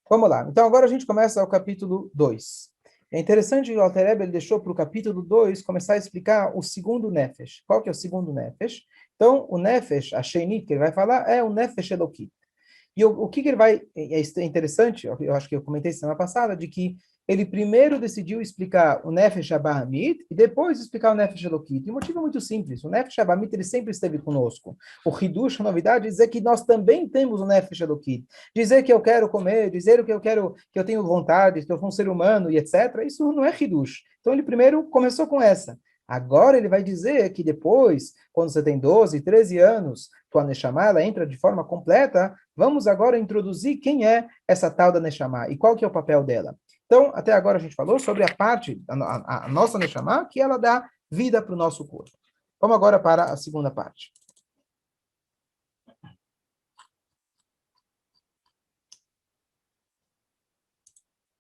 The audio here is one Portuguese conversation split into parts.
Vamos lá. Então, agora a gente começa o capítulo 2. É interessante que o Alter Rebbe ele deixou para o capítulo 2 começar a explicar o segundo Nefesh. Qual que é o segundo Nefesh? Então, o Nefesh, a Sheinit, que ele vai falar, é o Nefesh Elokit. E o que ele vai. É interessante, eu acho que eu comentei semana passada, de que ele primeiro decidiu explicar o Nefesh Abahamit e depois explicar o Nefesh Elokit. E o motivo é muito simples: o Nefesh Abahamit ele sempre esteve conosco. O Hidush, a novidade, é dizer que nós também temos o Nefesh Elokit. Dizer que eu quero comer, dizer que eu quero, que eu tenho vontade, que eu sou um ser humano e etc. Isso não é Hidush. Então ele primeiro começou com essa. Agora ele vai dizer que depois, quando você tem 12, 13 anos, tua Neshama, ela entra de forma completa. Vamos agora introduzir quem é essa tal da Neshama e qual que é o papel dela. Então, até agora a gente falou sobre a parte, a nossa Neshama, que ela dá vida para o nosso corpo. Vamos agora para a segunda parte.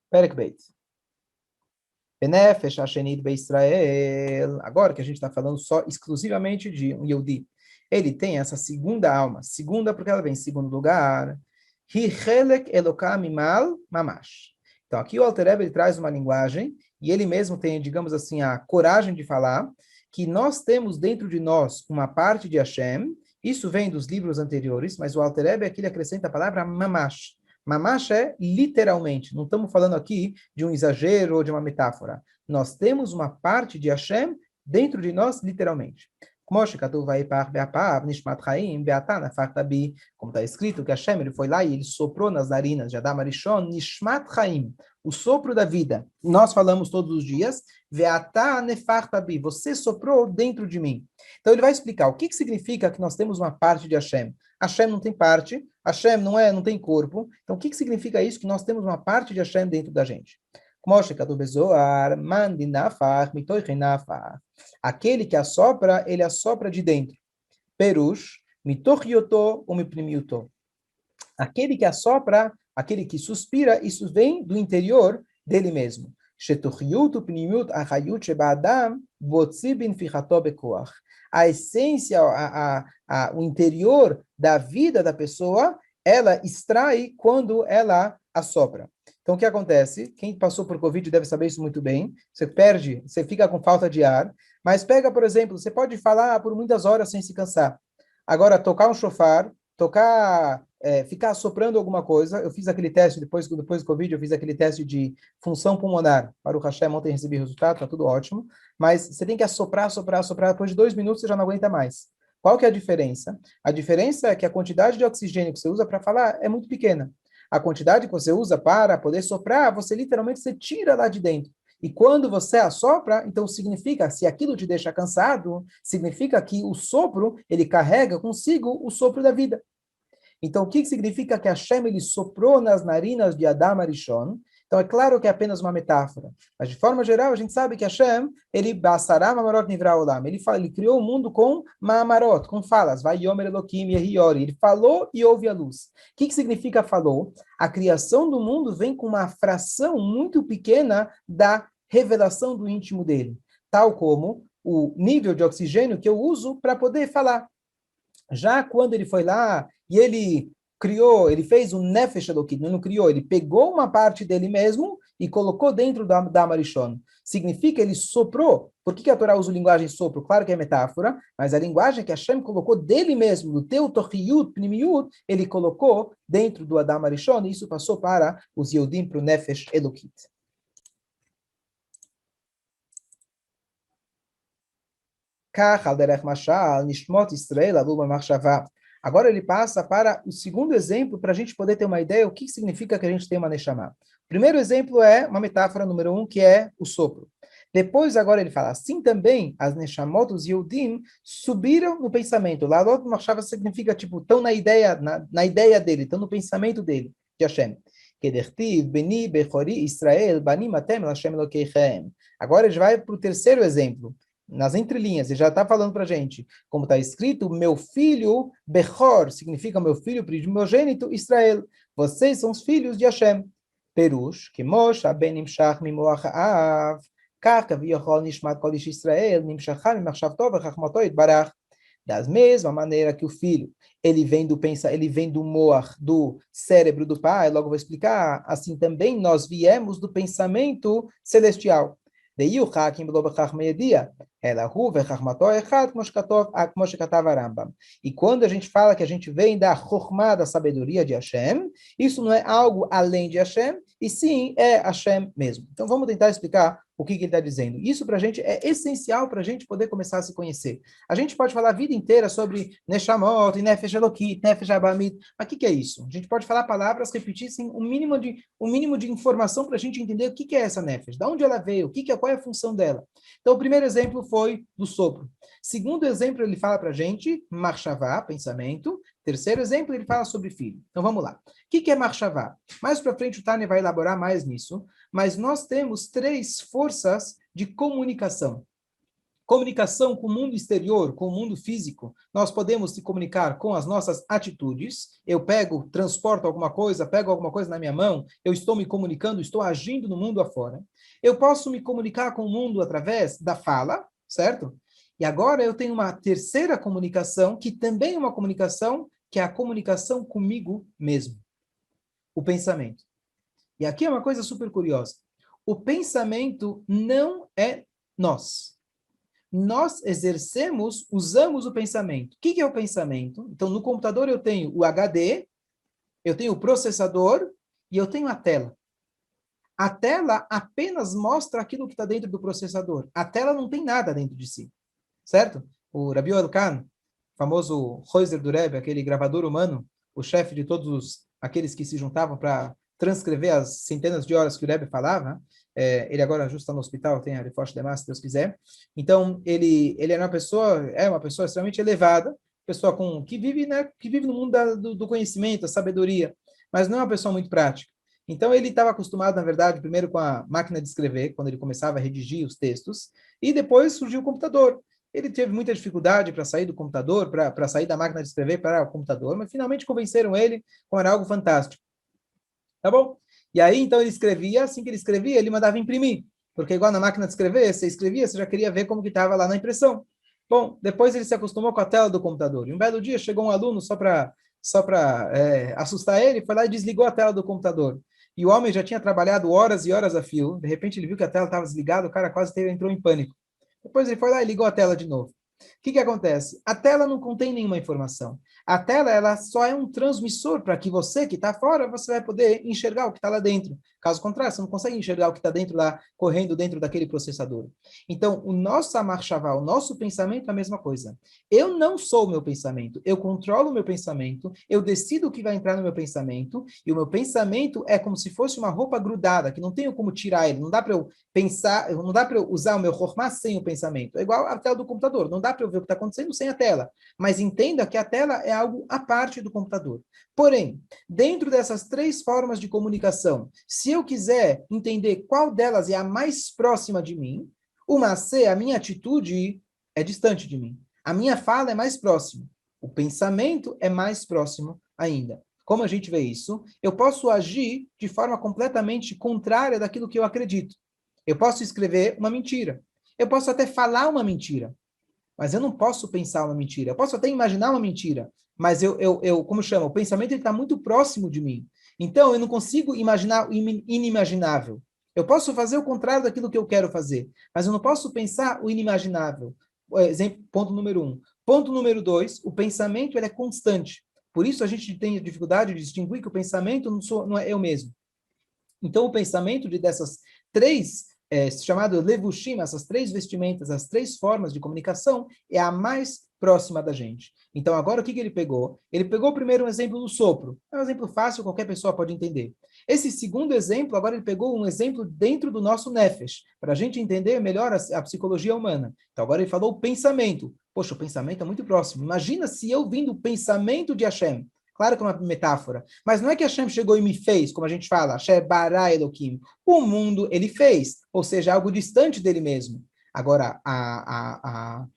Perek Beit. Benefesh Hashenit Israel. Agora que a gente está falando só exclusivamente de um Yehudi. Ele tem essa segunda alma. Segunda porque ela vem em segundo lugar. Hi Elokam Imal Mamash. Então aqui o Alter Rebbe ele traz uma linguagem e ele mesmo tem, digamos assim, a coragem de falar que nós temos dentro de nós uma parte de Hashem. Isso vem dos livros anteriores, mas o Alter Rebbe aqui ele acrescenta a palavra Mamash. Mamash é literalmente. Não estamos falando aqui de um exagero ou de uma metáfora. Nós temos uma parte de Hashem dentro de nós, literalmente. Como está escrito que Hashem ele foi lá e ele soprou nas narinas de Adam Arishon, Nishmat Chaim, o sopro da vida. Nós falamos todos os dias, você soprou dentro de mim. Então ele vai explicar o que significa que nós temos uma parte de Hashem. Hashem não tem parte, Hashem não tem corpo. Então, o que significa isso? Que nós temos uma parte de Hashem dentro da gente. Aquele que assopra, ele assopra de dentro. Perush, mitoch ou miprimiuto. Aquele que assopra, aquele que suspira, isso vem do interior dele mesmo. A essência, o interior da vida da pessoa, ela extrai quando ela assopra. Então, o que acontece? Quem passou por Covid deve saber isso muito bem. Você perde, você fica com falta de ar. Mas pega, por exemplo, você pode falar por muitas horas sem se cansar. Agora, tocar um shofar, ficar soprando alguma coisa. Eu fiz aquele teste, depois do Covid, eu fiz aquele teste de função pulmonar. Para o Hashem, ontem recebi o resultado, está tudo ótimo. Mas você tem que assoprar, soprar, soprar. Depois de 2 minutos, você já não aguenta mais. Qual que é a diferença? A diferença é que a quantidade de oxigênio que você usa para falar é muito pequena. A quantidade que você usa para poder soprar, você literalmente você tira lá de dentro. E quando você assopra, então significa, se aquilo te deixa cansado, significa que o sopro, ele carrega consigo o sopro da vida. Então, o que significa que Hashem ele soprou nas narinas de Adam Arishon? Então, é claro que é apenas uma metáfora. Mas, de forma geral, a gente sabe que Hashem, ele basará mamarot nivra olam. Ele criou o mundo com mamarot, com falas. Vai yomer elokim yehiori. Ele falou e houve a luz. O que significa falou? A criação do mundo vem com uma fração muito pequena da revelação do íntimo dele. Tal como o nível de oxigênio que eu uso para poder falar. Já quando ele foi lá e ele criou, ele fez um Nefesh Elokit, não criou, ele pegou uma parte dele mesmo e colocou dentro da Marishon. Significa, ele soprou. Por que a Torá usa a linguagem sopro? Claro que é metáfora, mas a linguagem que Hashem colocou dele mesmo, do teu Tochiyut, Pnimiut, ele colocou dentro do Adam Arishon, e isso passou para os Yehudim, para o Nefesh Elokit. Agora ele passa para o segundo exemplo, para a gente poder ter uma ideia o que significa que a gente tem uma Neshama. O primeiro exemplo é uma metáfora número 1, que é o sopro. Depois, agora ele fala, assim também as Neshamot, os Yehudim, subiram no pensamento. Lalot Machshava significa, tipo, estão na ideia dele, estão no pensamento dele, de Hashem. Kedertiv, Beni, Bechori, Israel, Banim, Atem, Hashem, Elokeichem. Agora ele vai para o terceiro exemplo. Nas entrelinhas, ele já está falando para a gente, como está escrito, meu filho Bechor, significa meu filho primogênito, Israel. Vocês são os filhos de Hashem. Perush, que Moshe, Ben Nimshach, Mimoach Av, Kaka, Viochol, Nishmat, Kolish Israel, Nimshachah, Mimachshav Tov, Chachmato, Itbarach. Da mesma maneira que o filho, ele vem do moar, do cérebro do pai, logo vou explicar, assim também nós viemos do pensamento celestial. דאיו חכים ולא בכך מידיע, אלא הוא וחכמתו אחד, כמו שכתב הרמב"ם. E quando a gente fala que a gente vem da chokhmah, da sabedoria de Hashem, isso não é algo além de Hashem, e sim é Hashem mesmo. Então vamos tentar explicar o que ele está dizendo. Isso para a gente é essencial para a gente poder começar a se conhecer. A gente pode falar a vida inteira sobre Neshamot, Nefesh Elokit, Nefesh Abamit, mas o que é isso? A gente pode falar palavras, repetir sem um mínimo de informação para a gente entender o que é essa Nefesh, de onde ela veio, qual é a função dela. Então o primeiro exemplo foi do sopro. Segundo exemplo, ele fala para a gente, Marshavá, pensamento. Terceiro exemplo, ele fala sobre filho. Então vamos lá. O que é Marshavá? Mais para frente o Tânia vai elaborar mais nisso, mas nós temos 3 forças de comunicação. Comunicação com o mundo exterior, com o mundo físico. Nós podemos se comunicar com as nossas atitudes. Eu transporto alguma coisa, pego alguma coisa na minha mão, eu estou me comunicando, estou agindo no mundo afora. Eu posso me comunicar com o mundo através da fala, certo? E agora eu tenho uma terceira comunicação, que também é uma comunicação, que é a comunicação comigo mesmo. O pensamento. E aqui é uma coisa super curiosa. O pensamento não é nós. Nós usamos o pensamento. O que é o pensamento? Então, no computador eu tenho o HD, eu tenho o processador e eu tenho a tela. A tela apenas mostra aquilo que está dentro do processador. A tela não tem nada dentro de si. Certo? O Rabbi Elkan, famoso Heuser do Rebbe, aquele gravador humano, o chefe de todos aqueles que se juntavam para transcrever as centenas de horas que o Rebbe falava, ele agora justo está no hospital, tem a reforço de massa, se Deus quiser. Então, ele é uma pessoa extremamente elevada, pessoa que vive no mundo do conhecimento, da sabedoria, mas não é uma pessoa muito prática. Então, ele estava acostumado, na verdade, primeiro com a máquina de escrever, quando ele começava a redigir os textos, e depois surgiu o computador. Ele teve muita dificuldade para sair do computador, para sair da máquina de escrever para o computador, mas finalmente convenceram ele com algo fantástico. Tá bom? E aí, então, ele escrevia, assim que ele escrevia, ele mandava imprimir, porque igual na máquina de escrever, você escrevia, você já queria ver como que estava lá na impressão. Bom, depois ele se acostumou com a tela do computador. E um belo dia chegou um aluno só para assustar ele, foi lá e desligou a tela do computador. E o homem já tinha trabalhado horas e horas a fio, de repente ele viu que a tela estava desligada, o cara quase entrou em pânico. Depois ele foi lá e ligou a tela de novo. O que acontece? A tela não contém nenhuma informação. A tela ela só é um transmissor para que você que está fora, você vai poder enxergar o que está lá dentro. Caso contrário, você não consegue enxergar o que está dentro lá, correndo dentro daquele processador. Então, o nosso Amar-Shavá, o nosso pensamento é a mesma coisa. Eu não sou o meu pensamento, eu controlo o meu pensamento, eu decido o que vai entrar no meu pensamento, e o meu pensamento é como se fosse uma roupa grudada, que não tenho como tirar ele, não dá para eu pensar, não dá para eu usar o meu Chokhmah sem o pensamento. É igual a tela do computador, não dá para eu ver o que está acontecendo sem a tela. Mas entenda que a tela é algo à parte do computador. Porém, dentro dessas 3 formas de comunicação, se eu quiser entender qual delas é a mais próxima de mim, o macê, a minha atitude, é distante de mim. A minha fala é mais próxima. O pensamento é mais próximo ainda. Como a gente vê isso? Eu posso agir de forma completamente contrária daquilo que eu acredito. Eu posso escrever uma mentira. Eu posso até falar uma mentira. Mas eu não posso pensar uma mentira. Eu posso até imaginar uma mentira. Mas como chama? O pensamento está muito próximo de mim. Então, eu não consigo imaginar o inimaginável. Eu posso fazer o contrário daquilo que eu quero fazer. Mas eu não posso pensar o inimaginável. Exemplo, ponto número 1. Ponto número 2, o pensamento ele é constante. Por isso a gente tem dificuldade de distinguir que o pensamento não é eu mesmo. Então, o pensamento dessas 3 chamado levushim, essas 3 vestimentas, as 3 formas de comunicação, é a mais próxima da gente. Então, agora o que ele pegou? Ele pegou primeiro um exemplo do sopro. É um exemplo fácil, qualquer pessoa pode entender. Esse segundo exemplo, agora ele pegou um exemplo dentro do nosso nefesh, para a gente entender melhor a psicologia humana. Então, agora ele falou o pensamento. Poxa, o pensamento é muito próximo. Imagina se eu vim do pensamento de Hashem. Claro que é uma metáfora, mas não é que Hashem chegou e me fez, como a gente fala, Hashem bara Elohim. O mundo ele fez, ou seja, algo distante dele mesmo. Agora, a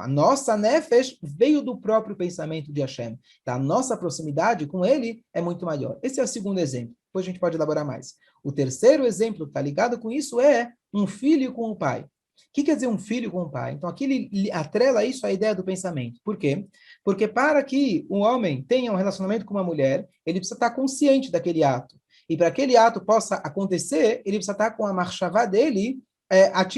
nossa nefesh veio do próprio pensamento de Hashem. Então, a nossa proximidade com ele é muito maior. Esse é o segundo exemplo. Depois a gente pode elaborar mais. O terceiro exemplo que está ligado com isso é um filho com o pai. que quer dizer um filho com um pai? Então, aqui ele atrela isso à ideia do pensamento. Por quê? Porque para que um homem tenha um relacionamento com uma mulher, ele precisa estar consciente daquele ato. E para que aquele ato possa acontecer, ele precisa estar com a marchavá dele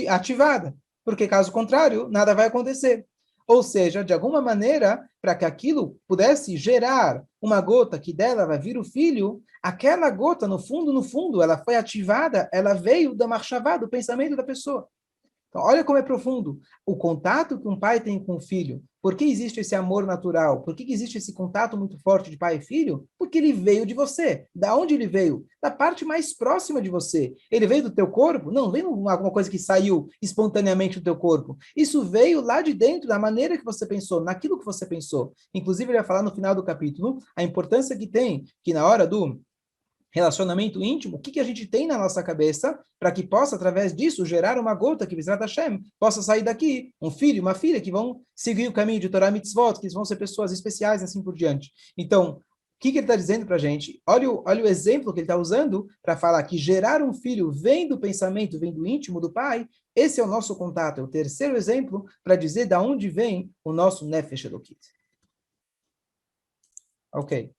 ativada. Porque, caso contrário, nada vai acontecer. Ou seja, de alguma maneira, para que aquilo pudesse gerar uma gota que dela vai vir o filho, aquela gota, no fundo, ela foi ativada, ela veio da marchavá, do pensamento da pessoa. Então, olha como é profundo. O contato que um pai tem com o filho. Por que existe esse amor natural? Por que existe esse contato muito forte de pai e filho? Porque ele veio de você. Da onde ele veio? Da parte mais próxima de você. Ele veio do teu corpo? Não, veio alguma coisa que saiu espontaneamente do teu corpo. Isso veio lá de dentro, da maneira que você pensou, naquilo que você pensou. Inclusive, ele vai falar no final do capítulo a importância que tem, que na hora do relacionamento íntimo, o que a gente tem na nossa cabeça para que possa, através disso, gerar uma gota que, Bezrat Hashem, possa sair daqui, um filho, uma filha, que vão seguir o caminho de Torah Mitzvot, que vão ser pessoas especiais, assim por diante. Então, o que ele está dizendo para a gente? Olha o exemplo que ele está usando para falar que gerar um filho vem do pensamento, vem do íntimo do pai. Esse é o nosso contato, é o terceiro exemplo para dizer de onde vem o nosso Nefesh Elokit. Ok.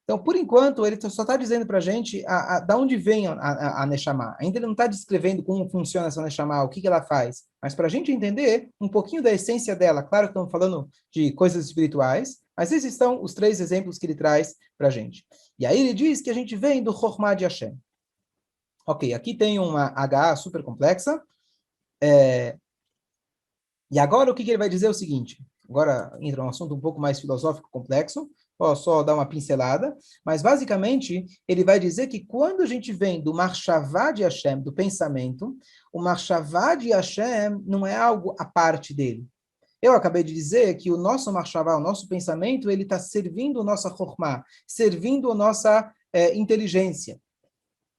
Então, por enquanto, ele só está dizendo para a gente da onde vem a Neshama. Ainda ele não está descrevendo como funciona essa Neshama, o que ela faz. Mas para a gente entender um pouquinho da essência dela, claro que estamos falando de coisas espirituais, mas esses são os três exemplos que ele traz para a gente. E aí ele diz que a gente vem do Chokhmah de Hashem. Ok, aqui tem uma H super complexa. E agora o que ele vai dizer é o seguinte. Agora entra um assunto um pouco mais filosófico, complexo. Posso só dar uma pincelada. Mas, basicamente, ele vai dizer que quando a gente vem do Marshavá de Hashem, do pensamento, o Marshavá de Hashem não é algo à parte dele. Eu acabei de dizer que o nosso Marshavá, o nosso pensamento, ele está servindo a nossa Chokhmah, servindo a nossa inteligência.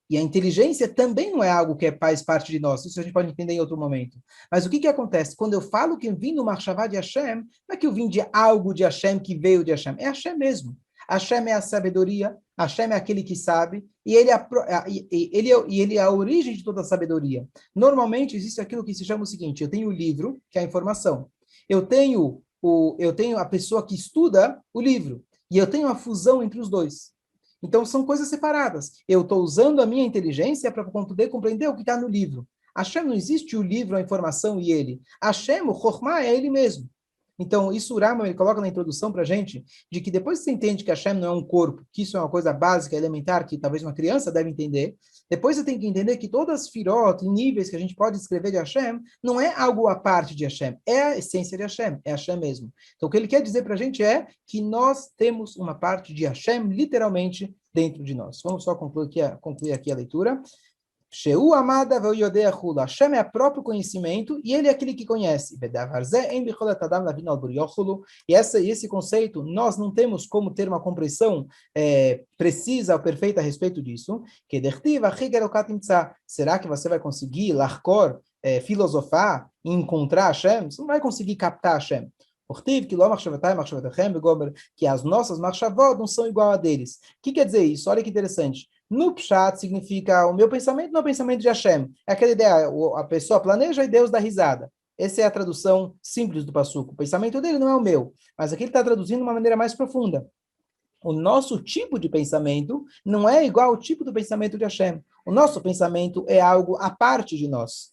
E a inteligência também não é algo que faz parte de nós. Isso a gente pode entender em outro momento. Mas o que acontece? Quando eu falo que eu vim do Marshavá de Hashem, não é que eu vim de algo de Hashem que veio de Hashem. É Hashem mesmo. Hashem é a sabedoria, Hashem é aquele que sabe, e ele é a origem de toda a sabedoria. Normalmente existe aquilo que se chama o seguinte: eu tenho o livro, que é a informação. Eu tenho a pessoa que estuda o livro. E eu tenho a fusão entre os dois. Então, são coisas separadas. Eu estou usando a minha inteligência para poder compreender o que está no livro. Hashem não existe o livro, a informação e ele. Hashem, o Chokhmah, é ele mesmo. Então, isso o Rambam ele coloca na introdução para a gente, de que depois que você entende que Hashem não é um corpo, que isso é uma coisa básica, elementar, que talvez uma criança deve entender, depois você tem que entender que todas as firot, níveis que a gente pode escrever de Hashem, não é algo à parte de Hashem, é a essência de Hashem, é Hashem mesmo. Então, o que ele quer dizer para a gente é que nós temos uma parte de Hashem, literalmente, dentro de nós. Vamos só concluir aqui a leitura. Sheu amada ve'yodei hula. Hashem é o próprio conhecimento e ele é aquele que conhece. E esse conceito, nós não temos como ter uma compreensão precisa ou perfeita a respeito disso. Será que você vai conseguir, larcor, filosofar e encontrar Hashem? Você não vai conseguir captar Hashem. Que as nossas marchavot não são igual a deles. O que quer dizer isso? Olha que interessante. No Pshat significa o meu pensamento não é o pensamento de Hashem. É aquela ideia, a pessoa planeja e Deus dá risada. Essa é a tradução simples do passuco. O pensamento dele não é o meu. Mas aqui ele está traduzindo de uma maneira mais profunda. O nosso tipo de pensamento não é igual ao tipo do pensamento de Hashem. O nosso pensamento é algo à parte de nós.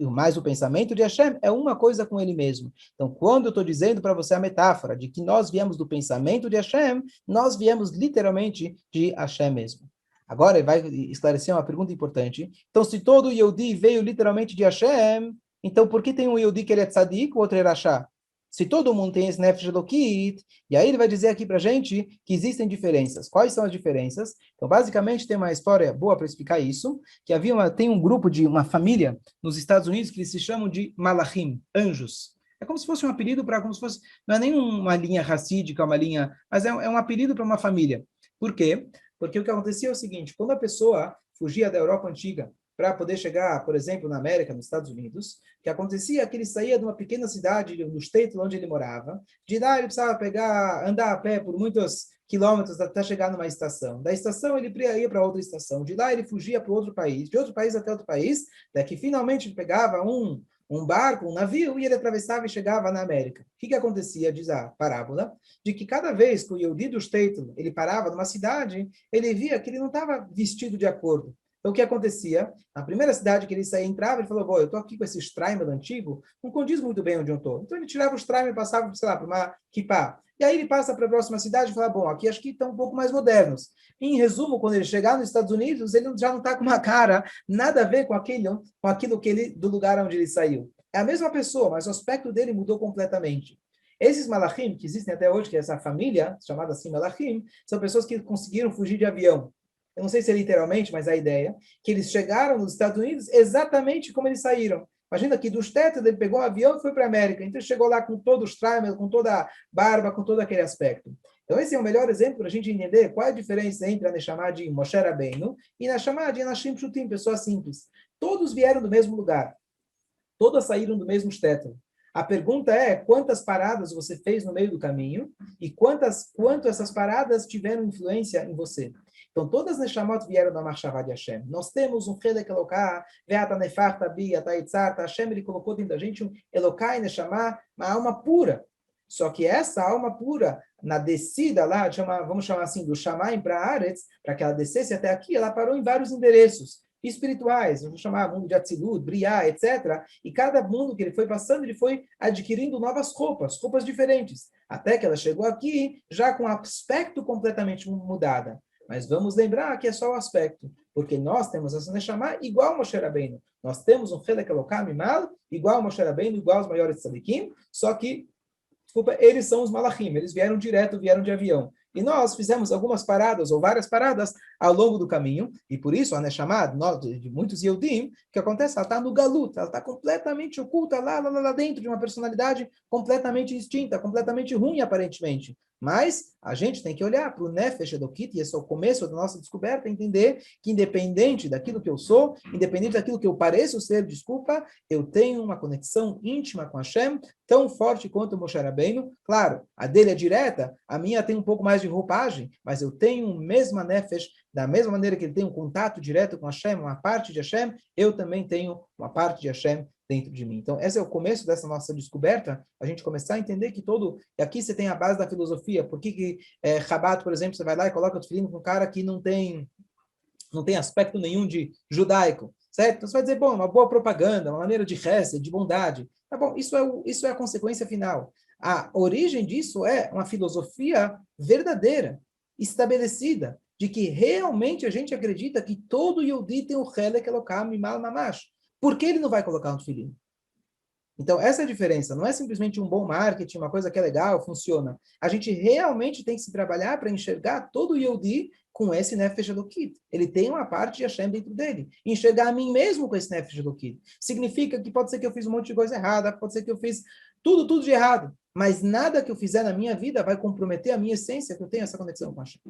Mas o pensamento de Hashem é uma coisa com ele mesmo. Então, quando eu estou dizendo para você a metáfora de que nós viemos do pensamento de Hashem, nós viemos literalmente de Hashem mesmo. Agora ele vai esclarecer uma pergunta importante. Então, se todo Yehudi veio literalmente de Hashem, então por que tem um Yehudi que ele é tzadik, o outro é Rashá? Se todo mundo tem esse Nefesh Elokit, e aí ele vai dizer aqui para a gente que existem diferenças. Quais são as diferenças? Então, basicamente, tem uma história boa para explicar isso, que tem um grupo de uma família nos Estados Unidos que eles se chamam de Malachim, anjos. É como se fosse um apelido para, como se fosse, não é nem uma linha racídica, uma linha, mas é um apelido para uma família. Por quê? Porque o que acontecia é o seguinte, quando a pessoa fugia da Europa antiga para poder chegar, por exemplo, na América, nos Estados Unidos, o que acontecia é que ele saía de uma pequena cidade, no estado onde ele morava, de lá ele precisava andar a pé por muitos quilômetros até chegar numa estação. Da estação ele ia para outra estação. De lá ele fugia para outro país. De outro país até outro país. Daqui finalmente ele pegava um barco, um navio, e ele atravessava e chegava na América. O que acontecia, diz a parábola, de que cada vez que o Yehudi do Shtetl, ele parava numa cidade, ele via que ele não estava vestido de acordo. Então, o que acontecia? Na primeira cidade que ele saía, entrava, ele falou, eu estou aqui com esse Straimer antigo, não condiz muito bem onde eu estou. Então, ele tirava o Straimer e passava, sei lá, para uma kippah. E aí ele passa para a próxima cidade e fala, aqui acho que estão um pouco mais modernos. Em resumo, quando ele chegar nos Estados Unidos, ele já não está com uma cara nada a ver com aquilo que ele, do lugar onde ele saiu. É a mesma pessoa, mas o aspecto dele mudou completamente. Esses malachim, que existem até hoje, que é essa família, chamada assim malachim, são pessoas que conseguiram fugir de avião. Eu não sei se é literalmente, mas a ideia, que eles chegaram nos Estados Unidos exatamente como eles saíram. Imagina que dos tetos ele pegou um avião e foi para a América. Então ele chegou lá com todo o Stramel, com toda a barba, com todo aquele aspecto. Então esse é o melhor exemplo para a gente entender qual é a diferença entre a Neshama de Moshe Rabbeinu e a Neshama de Anashim Pshutim, pessoas simples. Todos vieram do mesmo lugar. Todas saíram do mesmo teto. A pergunta é, quantas paradas você fez no meio do caminho e quanto essas paradas tiveram influência em você? Então, todas as Neshamot vieram da Machshavá de Hashem. Nós temos um Chelek Eloká, Ve'ata Nefarta Bi, Ata Itzata, Hashem, ele colocou dentro da gente um Eloká e Neshamá, uma alma pura. Só que essa alma pura, na descida lá, vamos chamar assim, do Shamayim para Aretz, para que ela descesse até aqui, ela parou em vários endereços espirituais, vamos chamar mundo de Atzilut, Briá, etc. E cada mundo que ele foi passando, ele foi adquirindo novas roupas diferentes, até que ela chegou aqui já com um aspecto completamente mudado. Mas vamos lembrar que é só o aspecto, porque nós temos essa Neshama igual ao Moshe Rabbeinu. Nós temos um Chelek Eloká Mimal igual ao Moshe Rabbeinu, igual aos maiores tzadikim, só que, desculpa, eles são os malachim, eles vieram de avião. E nós fizemos algumas paradas, ou várias paradas, ao longo do caminho, e por isso a Neshama de muitos Yehudim, o que acontece? Ela está no galut, ela está completamente oculta lá dentro de uma personalidade completamente distinta, completamente ruim, aparentemente. Mas a gente tem que olhar para o Nefesh Elokit, e esse é o começo da nossa descoberta, entender que independente daquilo que eu sou, independente daquilo que eu pareço ser, desculpa, eu tenho uma conexão íntima com Hashem, tão forte quanto o Moshe Rabbeinu. Claro, a dele é direta, a minha tem um pouco mais de roupagem, mas eu tenho a mesma Nefesh, da mesma maneira que ele tem um contato direto com Hashem, uma parte de Hashem, eu também tenho uma parte de Hashem dentro de mim. Então, esse é o começo dessa nossa descoberta, a gente começar a entender que e aqui você tem a base da filosofia, por que Rabat, por exemplo, você vai lá e coloca o tefilim com um cara que não tem aspecto nenhum de judaico, certo? Então você vai dizer, bom, uma boa propaganda, uma maneira de reza, de bondade. Tá bom, isso é a consequência final. A origem disso é uma filosofia verdadeira, estabelecida, de que realmente a gente acredita que todo Yehudi tem o Chelek Eloká Mimal Mamash. Por que ele não vai colocar um tefilim? Então, essa é a diferença. Não é simplesmente um bom marketing, uma coisa que é legal, funciona. A gente realmente tem que se trabalhar para enxergar todo o Yehudi com esse Nefesh Elokit. Ele tem uma parte de Hashem dentro dele. Enxergar a mim mesmo com esse Nefesh Elokit. Significa que pode ser que eu fiz um monte de coisa errada, pode ser que eu fiz tudo de errado. Mas nada que eu fizer na minha vida vai comprometer a minha essência, que eu tenho essa conexão com Hashem.